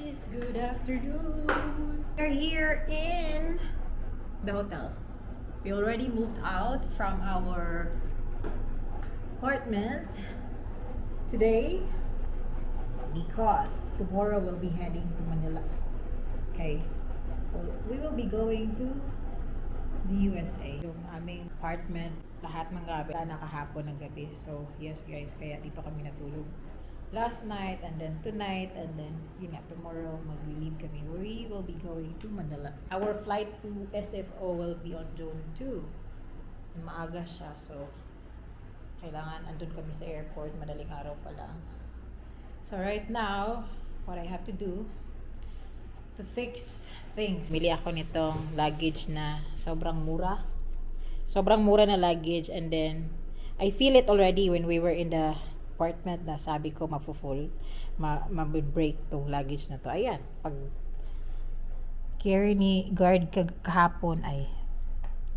guys, good afternoon. We're here in the hotel. We already moved out from our apartment today because tomorrow we'll be heading to Manila. Okay, we will be going to the USA. Yung aming apartment, lahat ng gabi, nakahapon ng gabi. So, yes guys, kaya dito kami natulog last night, and then tonight, and then yun nga, tomorrow mag-leave kami. We will be going to Manila. Our flight to SFO will be on June 2. Maaga siya, so kailangan andun kami sa airport, madaling araw pa lang. So right now, what I have to do to fix things. Bili ako nitong luggage na sobrang mura. Sobrang mura na luggage, and then I feel it already when we were in the apartment na sabi ko mafu-full, ma-break tong luggage na to. Ayan, pag carry ni guard kahapon ay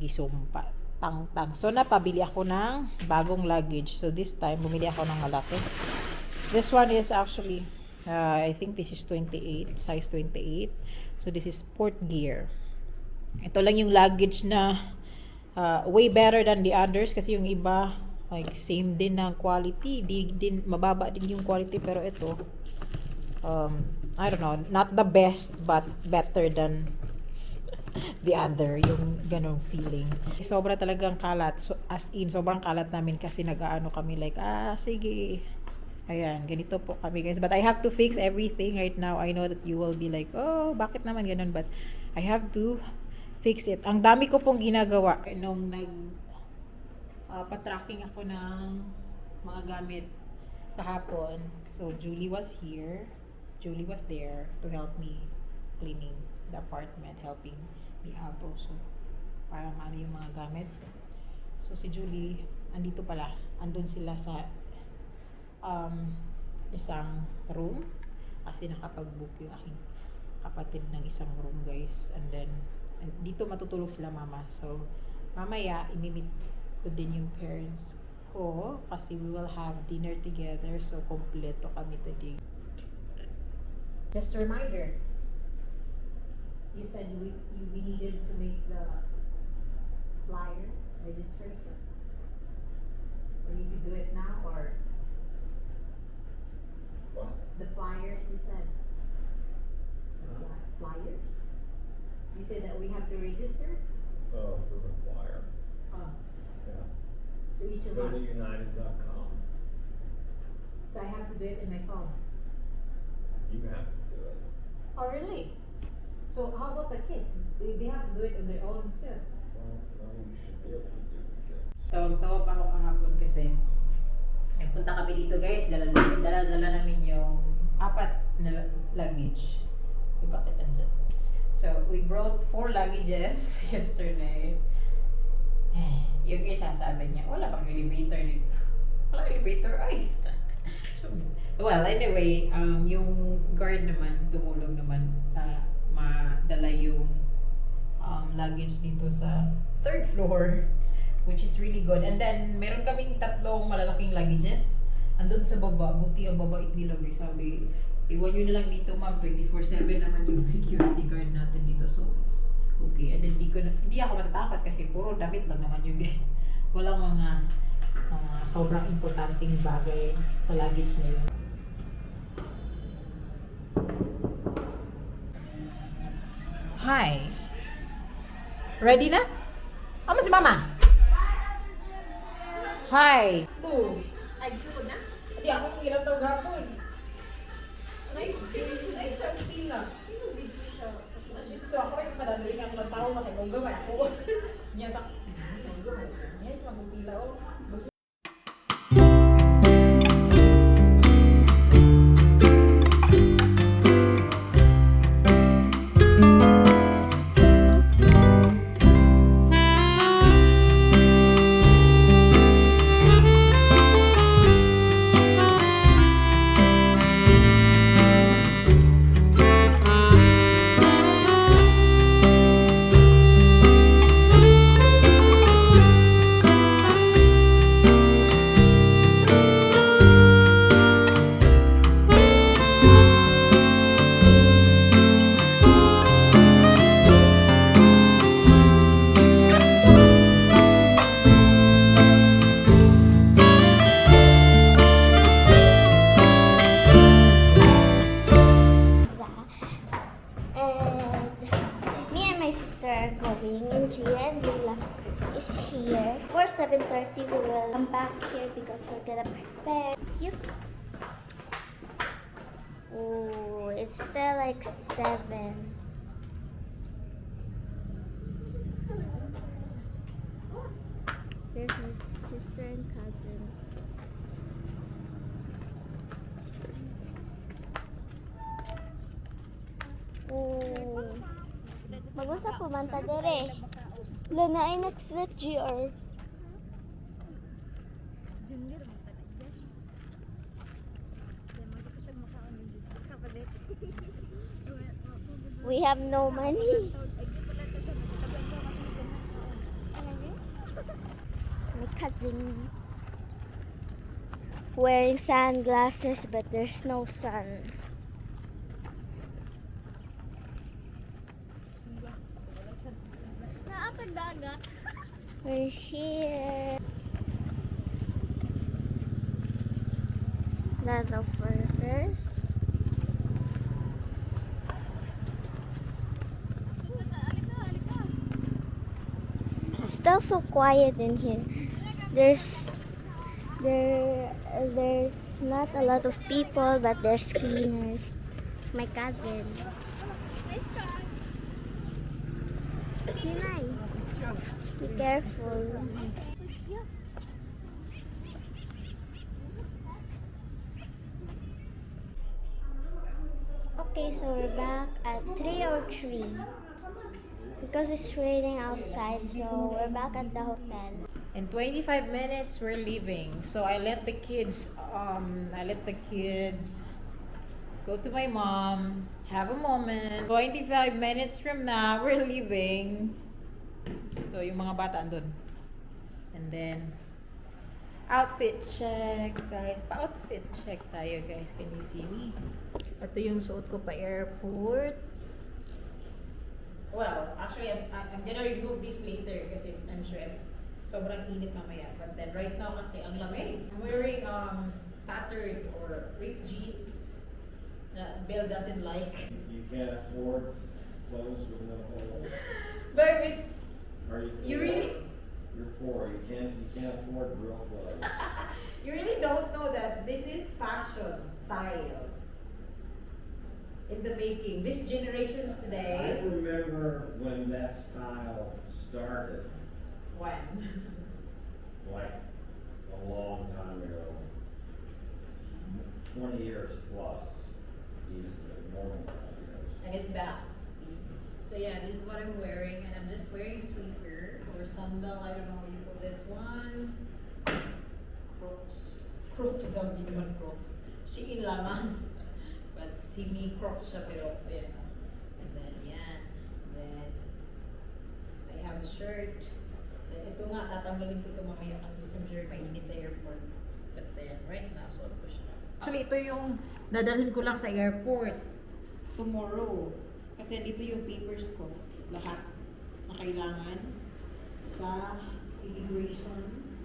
gisumpa, tang-tang. So napabili ako ng bagong luggage. So this time bumili ako ng malaki. This one is actually I think this is 28, size 28. So this is sport gear. Ito lang yung luggage na way better than the others, kasi yung iba like same din ng quality, din mababa din yung quality, pero ito I don't know, not the best but better than the other, yung ganong feeling. Sobra talagang kalat, so, as in sobrang kalat namin kasi nag-aano kami like sige, ayan, ganito po kami guys, but I have to fix everything right now. I know that you will be like, oh, bakit naman ganun, but I have to fix it. Ang dami ko pong ginagawa nung pa-tracking ako ng mga gamit kahapon. So Julie was here, Julie was there to help me cleaning the apartment, helping me out also para maano yung mga gamit. So si Julie andito pala, andun sila sa isang room kasi nakapag-book yung aking kapatid ng isang room guys, and then dito matutulog sila mama. So mamaya imimit ko din yung parents ko kasi we will have dinner together, so kompleto kami today. Just a reminder, you said we needed to make the flyer registration. We need to do it now, or What? the flyers you said? Flyers? You said that we have to register? For the flyer. Oh, Yeah. so each of Go to us. united.com. So I have to do it in my phone. You have to do it. Oh, really? So how about the kids? They have to do it on their own too. Well, you should be able to do the kids. Tawag-tawa pa ako kahapon kasi nagpunta kami dito guys, dala namin yung 4 na luggage. Bakit andyan? So we brought 4 luggages yesterday. Yung isa sabi niya, wala bang elevator dito? Wala elevator, ay. So, well, anyway, yung guard naman, tumulong naman madala yung luggage dito sa 3rd floor, which is really good. And then, meron kaming 3 malalaking luggages. Andun sa baba, buti ang babait nila guys. Sabi, iwan nyo na lang dito ma'am, 24/7 naman yung security guard natin dito. So, it's okay. And then, hindi ako matatakot kasi puro damit lang naman yung guys. Walang mga sobrang importanteng bagay sa luggage na yun. Hi! Ready na? Ama si mama? Hi! Ay, good na? Hindi ako yung ilang taong gapon. Nice siyang tila. Dito siya. Ito ako rin padadali nga ng tao makibong gawin ako. Niya sa... Niya sa magutila o. 7:30 we will come back here because we're gonna prepare. Cute. Oh, it's still like 7. There's my sister and cousin. Oh. Mag-usap po man ta dere. Wala na ay next let GR. We have no money. My cousin wearing sunglasses, but there's no sun. We're here. Lot of workers. It's still so quiet in here. There's not a lot of people, but there's cleaners. My cousin. Sinay, be careful. Okay, so we're back at 3:03 because it's raining outside, so we're back at the hotel. In 25 minutes, we're leaving. So I let the kids go to my mom, have a moment. 25 minutes from now, we're leaving. So yung mga bata andun. And then, outfit check, guys. Pa-outfit check tayo, guys. Can you see me? Ito yung suot ko pa airport. Well, actually, I'm gonna remove this later kasi I'm sure sobrang init mamaya. But then right now kasi ang lamig. I'm wearing tattered or ripped jeans that Bill doesn't like. You can't afford clothes with no holes. Baby, Or you really You're poor. You can't afford real clothes. you really don't know that this is fashion style in the making. This generations I today. remember when that style started, When? like a long time ago. 20 years plus. Easily, more than 20 years. And it's back. See? So yeah, this is what I'm wearing, and I'm just wearing sleeper or sandal. I don't know how you call this one. Crocs daw, hindi naman Crocs. Shein lamang. But semi-Crocs siya, pero ayan. And then yan. And then I have a shirt. Then ito nga, tatanggalin ko ito mamaya kasi I'm sure mainit sa airport. But then right now, suot ko siya. Actually, ito yung dadalhin ko lang sa airport tomorrow. Kasi dito yung papers ko. Lahat na kailangan sa immigrations.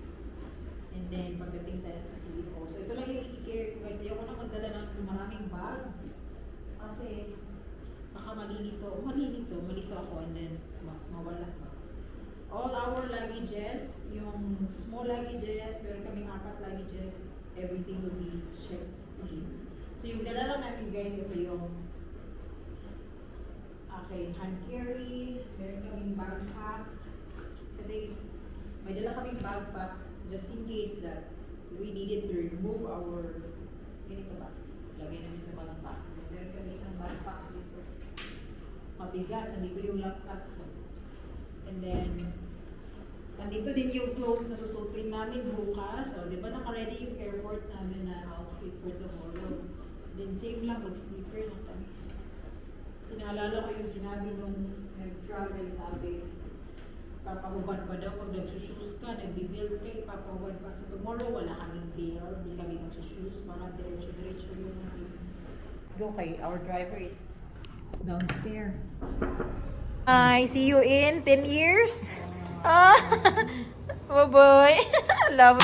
And then, pagdating sa CEO. So, ito lang yung i-carry ko guys. Ayoko na magdala ng maraming bags. Kasi, baka malito ako and then mawala pa. All our luggages, yung small luggages, meron kaming 4 luggages, everything will be checked in. So, yung dala lang namin guys, ito yung hand carry, meron kaming backpack. Kasi, may dala kaming backpack just in case that we needed to remove our, ganito ba? Lagay namin sa backpack. Meron kami isang backpack dito. Mabigat, nandito yung laptop ko. And then, nandito din yung clothes na susutin namin bukas. So, di ba naka-ready yung airport namin na outfit for tomorrow. Then, same lang, mag-sleeper lang kami. Kasi naalala ko yung sinabi nung nag-travel, sabi, papahubad pa daw pag nagsushoes ka, nagbibuild ka, papahubad pa. So tomorrow, wala kaming bill, di kami magsushoes, mga diretso-diretso yung Let's go kay our driver is downstairs. I see you in 10 years. Ah, bye-bye. Love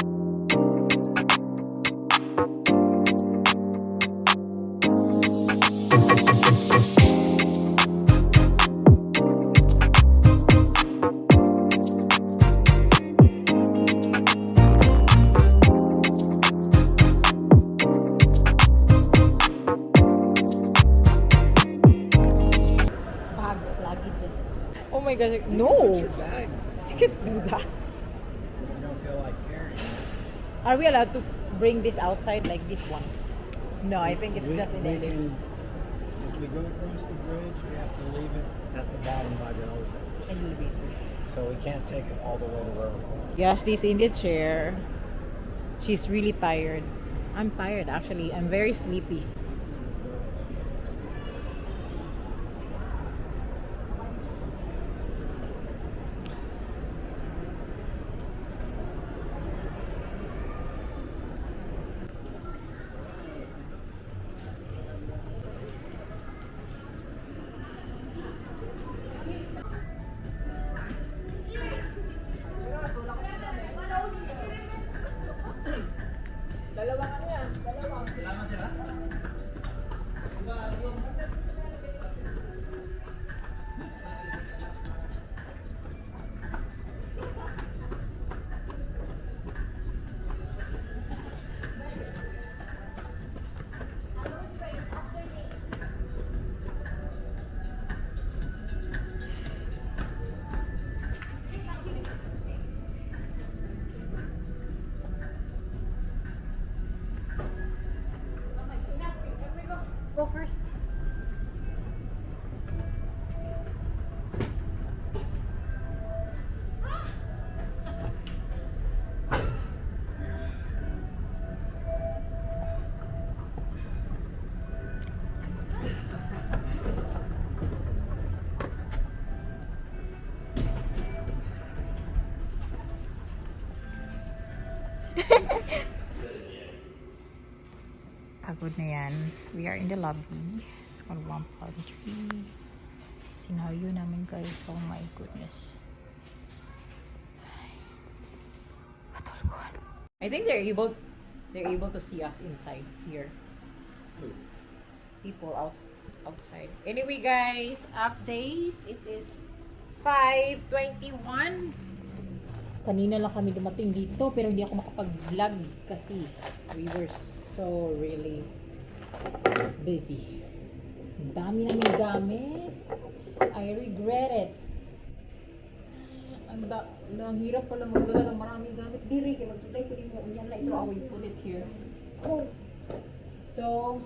my gosh. No. Put your bag. You can't do that. You don't feel like carrying it. Are we allowed to bring this outside like this one? No, I think it's just in the lift. If we go across the bridge, we have to leave it at the bottom by the elevator. Elevator. So we can't take it all the way to where we're going. Yashli's in the chair. She's really tired. I'm tired actually. I'm very sleepy. Go first. Pagod na yan. We are in the lobby on 1.3. Scenario namin guys. Oh my goodness. Patulgon. I think they're able to see us inside here. People outside. Anyway guys, update. It is 5:21. Kanina lang kami dumating dito pero hindi ako makapag-vlog kasi we were so really busy. Ang dami namin gamit. I regret it. Ang hirap pala magdala ng maraming gamit. Diri, kaya magsutay ko din mo. Yan lang, ito away. Put it here. So,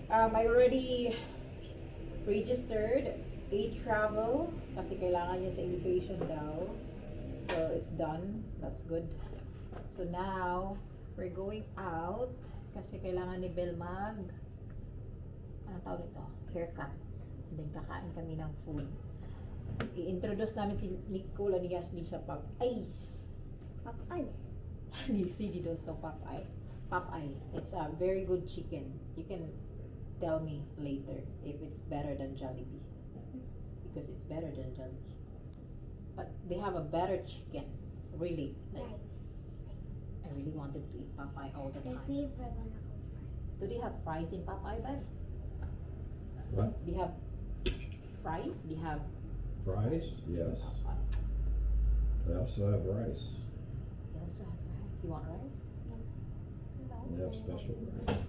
I already registered A-Travel kasi kailangan yan sa immigration daw. So, it's done. That's good. So, now, we're going out kasi kailangan ni Bel anong tawag nito? Haircut. And then, kakain kami ng food. I-introduce namin si Nicole and Yasli sa Popeyes. Popeyes. They don't know Popeye. Popeye. It's a very good chicken. You can tell me later if it's better than Jollibee. Because it's better than Jollibee. But they have a better chicken. Really. Like, I really wanted to eat Popeye all the My time. favorite one of Do they have fries in Popeye, Bev? What? Do you have fries? Do you have Fries? Yes. Popeye? They also have rice. They also have rice. You want rice? They have special rice.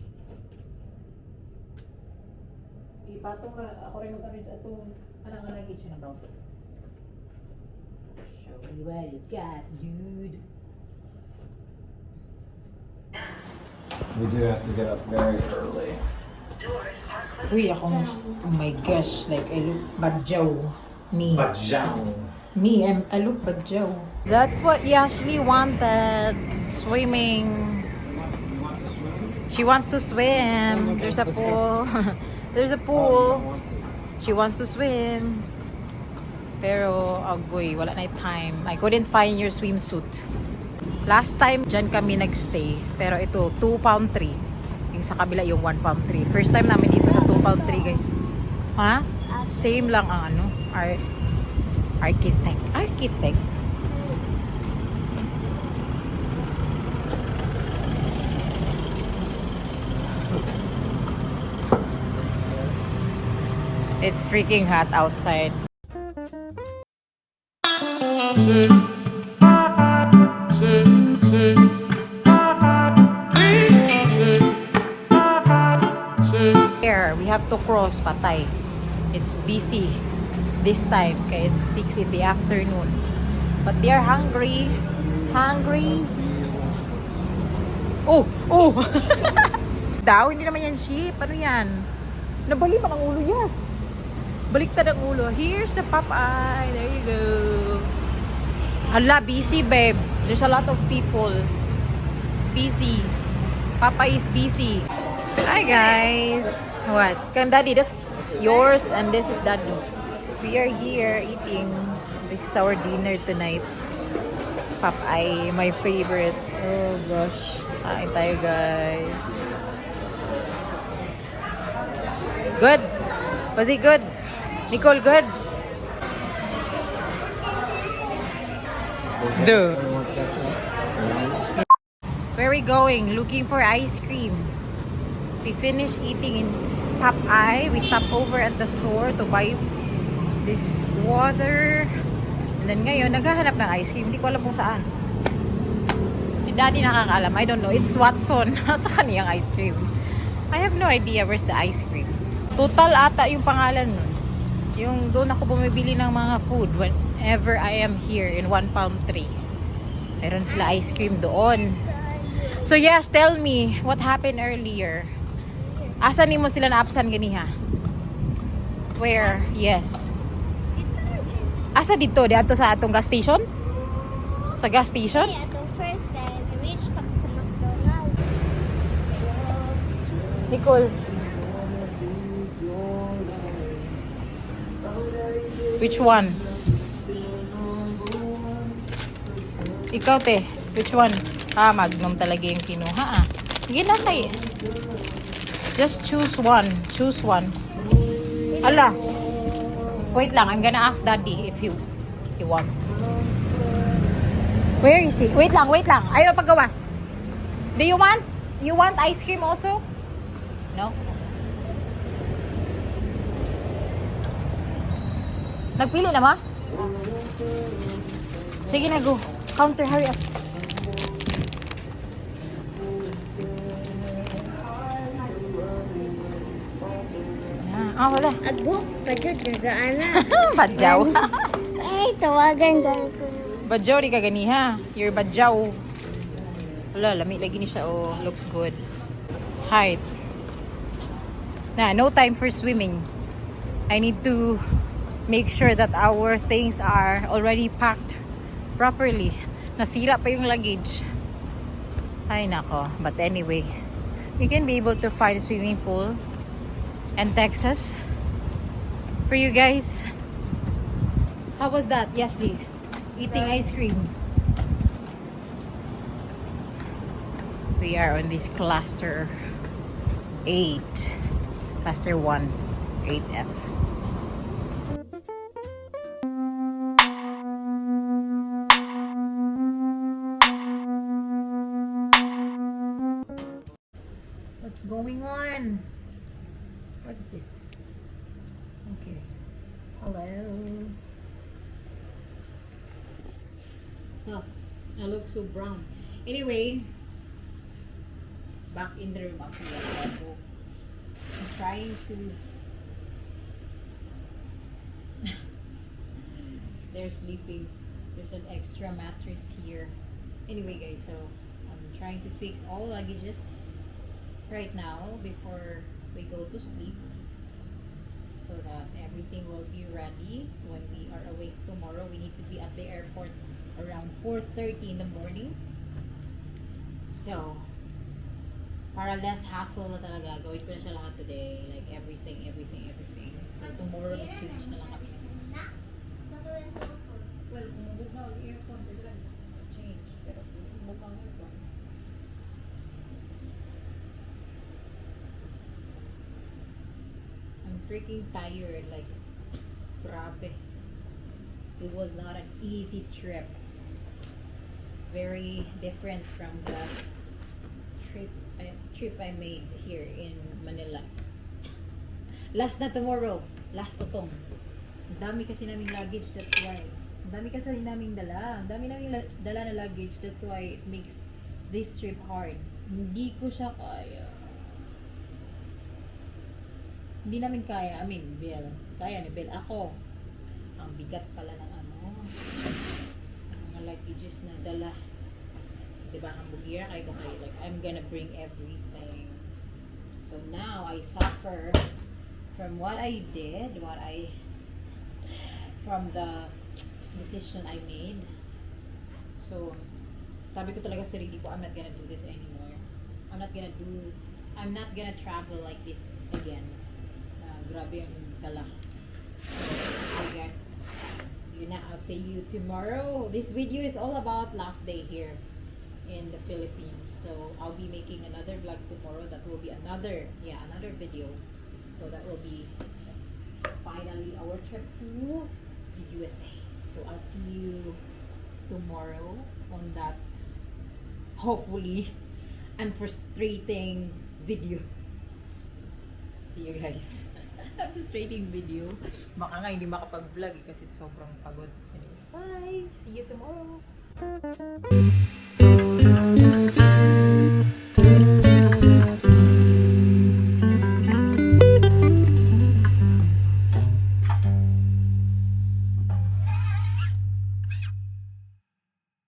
Ipatong ka, ako rin mag-arrange itong anang kitchen na brown. Show me what you got, dude. We do have to get up very early. Uy, oh my gosh, like I look badjaw. Me. I look badjaw. That's what Yashli wanted. Swimming. You want to swim? She wants to swim. There's a pool. There's a pool. She wants to swim. Pero, agoy, wala na time. I couldn't find your swimsuit. Last time, dyan kami nagstay. Pero ito, £2.3. Yung sa kabila, yung £1.3. First time namin dito sa £2.3, guys. Ha? Same lang ang ano, architect. It's freaking hot outside. Here, we have to cross Patay. It's busy. this time. Kaya it's 6 in the afternoon. But they are hungry. Hungry. Oh! Oh! Daw, hindi naman yan sheep. Ano yan? Nabali pa ng ulo, yes. Baliktad ang ulo. Here's the Popeye. There you go. Hala, busy, babe. There's a lot of people. It's busy. Popeye is busy. Hi, guys. What? Kan Daddy, that's yours and this is Daddy. We are here eating. This is our dinner tonight. Popeye, my favorite. Oh, gosh. Kain tayo, guys. Good? Was it good? Nicole, good? Duh. Where are we going? Looking for ice cream. We finished eating in Popeye. We stopped over at the store to buy this water. And then ngayon, naghahanap ng ice cream. Hindi ko alam kung saan. Si Daddy nakakaalam. I don't know. It's Watson. Sa kaniyang ice cream. I have no idea where's the ice cream. Total ata yung pangalan nun. Yung doon ako bumibili ng mga food whenever I am here in One Palm Tree. Meron sila ice cream doon. So yes, tell me what happened earlier. Asa ni mo sila naapsan ganiha? Where? Yes. Asa dito? Dito sa atong gas station? Sa gas station? Hey, at the first time, we reached kami sa McDonald's. Nicole. Which one? Ikaw, te. Which one? Ah, Magnum talaga yung kinuha, ah. Sige na kayo. Just choose one. Choose one. Ala. Wait lang. I'm gonna ask Daddy if he want. Where is he? Wait lang. Wait lang. Ayaw paggawas. Do you want? You want ice cream also? No? Nagpili na ba? Sige na, go. Counter, hurry up. Ah, wala. Abo, padyo, gagaan na. Badyaw. Ay, tawagan ko. Badyaw, di ka ganiha. You're badyaw. Wala, lami lagi ni siya. Oh, looks good. Height. Na, no time for swimming. I need to make sure that our things are already packed properly. Nasira pa yung luggage. Ay, nako. But anyway, we can be able to find a swimming pool and Texas for you guys. How was that, Yasli? Eating ice cream. We are on this cluster 8. Cluster 1, 8F. What's going on? What is this? Okay. Hello. Oh, I look so brown. Anyway, back in the room actually. I'm trying to. They're sleeping. There's an extra mattress here. Anyway, guys, so I'm trying to fix all luggages right now before we go to sleep, so that everything will be ready when we are awake tomorrow. We need to be at the airport around 4:30 in the morning. So, para less hassle na talaga, gawin ko na siya lahat today. Like everything. So, tomorrow mag-change na lang kami. Well, umubog na ang aircon, pwede lang change. Pero umubog ang aircon. I'm freaking tired. Like, grabe. It was not an easy trip. Very different from the trip I made here in Manila. Last na tomorrow. Last to tong. Ang dami kasi naming luggage, that's why. Ang dami kasi naming dala. Ang dami naming dala na luggage, that's why it makes this trip hard. Hindi ko siya kaya. Hindi namin kaya. I mean, Bill. Kaya ni Bill. Ako. Ang bigat pala ng ano, ng mga luggages na dala. Diba, ang bugira kay ko kayo, like, I'm gonna bring everything. So now, I suffer from what I did, from the decision I made. So, sabi ko talaga sa sarili ko, I'm not gonna do this anymore. I'm not gonna travel like this again. Grabe ang dala. So, I guess, yun na, I'll see you tomorrow. This video is all about last day here in the Philippines. So, I'll be making another vlog tomorrow. That will be another video. So, that will be finally our trip to the USA. So, I'll see you tomorrow on that, hopefully, unfrustrating video. See you guys. Frustrating video. Baka nga hindi makapag-vlog kasi sobrang pagod. Anyway, bye! See you tomorrow!